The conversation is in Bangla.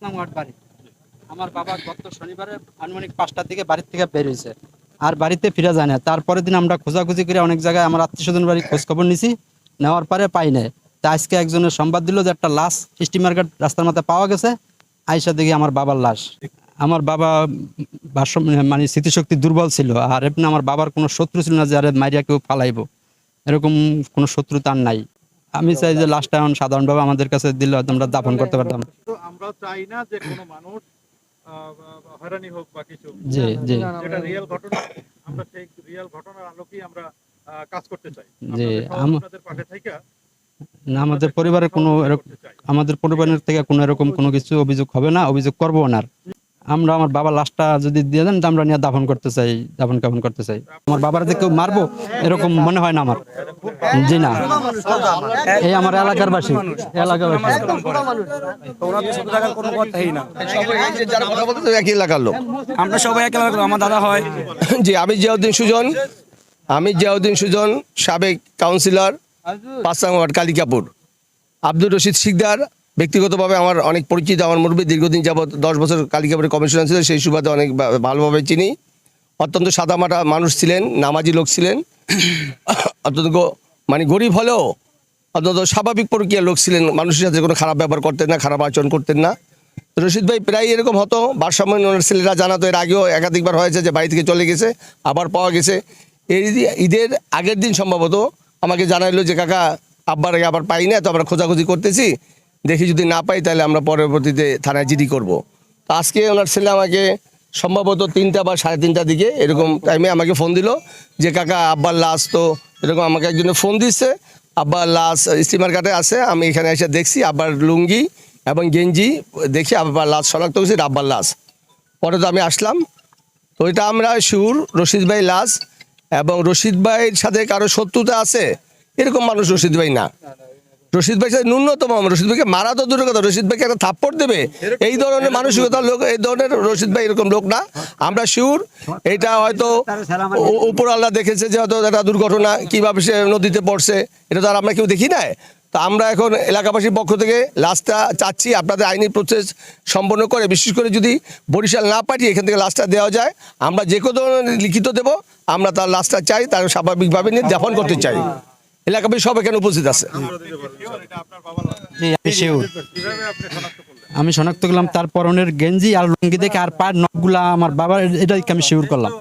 নং ওয়ার্ড বাড়ি। আমার বাবা গত শনিবারে আনুমানিক 5টার দিকে বাড়ির থেকে বের হয়েছে, আর বাড়িতে ফিরে যায় না। তারপরের দিন আমরা খোঁজাখুঁজি করে অনেক জায়গায় আমার আত্মীয়স্বজন বাড়ি খোঁজ খবর নিছি, নেওয়ার পরে পাই নাই। তা আজকে একজনের সংবাদ দিল যে একটা লাশ স্টিমার ঘাট রাস্তার মাথায় পাওয়া গেছে। আইসা দেখি আমার বাবার লাশ। আমার বাবা ভাষ্য মানে স্মৃতিশক্তি দুর্বল ছিল, আর এমনি আমার বাবার কোনো শত্রু ছিল না যে আরে মাইরিয়া কেউ ফালাইবো, এরকম কোনো শত্রু তার নাই। আমি চাই যে লাশটা এখন সাধারণভাবে আমাদের কাছে দিলে হয়তো আমরা দাফন করতে পারতাম। তো আমরা চাই না যে কোনো মানুষ হয়রানি হোক বা কিছু। জি জি যেটা রিয়েল ঘটনা, আমরা সেই রিয়েল ঘটনার আলোকেই আমরা কাজ করতে চাই। জি আপনাদের পাশে থেকে না, আমাদের পরিবারের কোনো আমাদের পরিবারের থেকে কোনো এরকম কোনো কিছু অভিযোগ হবে না, অভিযোগ করবো না। আমরা আমার বাবার লাশটা যদি দিয়ে দেন আমরা নিয়ে দাফন করতে চাই, দাফন কাফন করতে চাই। আমার বাবার যে কেউ মারবো এরকম মনে হয় না আমার। জি না, এই আমার এলাকার বাসী, এলাকার বাসী। একই এলাকার লোক, আমরা সবাই এক এলাকার। আমার দাদা হয়। জি আমি জিয়াউদ্দিন সুজন, সাবেক কাউন্সিলর, 5 নং ওয়ার্ড কালিকাপুর। আব্দুর রশিদ শিকদার ব্যক্তিগতভাবে আমার অনেক পরিচিত, আমার মুরব্বী, দীর্ঘদিন যাবৎ 10 বছর কালিকাপুরের কমিশনার ছিল, সেই সুবাদে অনেক ভালোভাবে চিনি। অত্যন্ত সাদামাটা মানুষ ছিলেন, নামাজি লোক ছিলেন, অত্যন্ত মানে গরিব হলেও অত্যন্ত স্বাভাবিক প্রক্রিয়ার লোক ছিলেন। মানুষের সাথে কোনো খারাপ ব্যবহার করতেন না, খারাপ আচরণ করতেন না। রশিদ ভাই প্রায় এরকম হতো, ভারসাম্য ওনার ছেলেরা জানাতো, এর আগেও একাধিকবার হয়েছে যে বাড়ি থেকে চলে গেছে, আবার পাওয়া গেছে। এই ঈদের আগের দিন সম্ভবত আমাকে জানাইলো যে কাকা আব্বার আবার পাই না, তো আমরা খোঁজাখুঁজি করতেছি, দেখি যদি না পাই তাহলে আমরা পরবর্তীতে থানায় জিডি করবো। তো আজকে ওনার ছেলে আমাকে সম্ভবত 3টা বা 3:30টার দিকে এরকম টাইমে আমাকে ফোন দিল যে কাকা আব্বার লাশ, তো এরকম আমাকে একজনে ফোন দিচ্ছে, আব্বার লাশ স্টিমার ঘাটে আছে। আমি এখানে এসে দেখছি আব্বার লুঙ্গি এবং গেঞ্জি দেখি আব্বার লাশ শনাক্ত করছি, আব্বার লাশ। পরে তো আমি আসলাম, তো এটা আমরা শিওর রশিদ ভাই লাশ, এবং রশিদ ভাইয়ের সাথে কারো শত্রুতা আছে এরকম মানুষ রশিদ ভাই না। রশিদ ভাই সাথে ন্যূনতম, রশিদ ভাইকে মারা তো দূরের কথা, রশিদ ভাইকে একটা থাপ্পড় দেবে এই ধরনের মানসিকতার লোক, এই ধরনের রশিদ ভাই এরকম লোক না। আমরা শিওর এটা হয়তো উপর আল্লাহ দেখেছে যে হয়তো একটা দুর্ঘটনা, কিভাবে সে নদীতে পড়ছে এটা তো আর আমরা কেউ দেখি নাই। তো আমরা এখন এলাকাবাসীর পক্ষ থেকে লাশটা চাচ্ছি আপনাদের আইনি প্রসেস সম্পন্ন করে, বিশেষ করে যদি বরিশাল না পাঠিয়ে এখান থেকে লাশটা দেওয়া যায়, আমরা যে কোনো ধরনের লিখিত দেব, আমরা তার লাশটা চাই, তার স্বাভাবিকভাবে নিয়ে দাফন করতে চাই। এলাকাবাসী সব এখানে উপস্থিত আছে। আমি শনাক্ত করলাম তার পরনের গেঞ্জি আর লুঙ্গি দেখে, আর পায়ের নখগুলা আমার বাবার, এটাই আমি শিওর করলাম।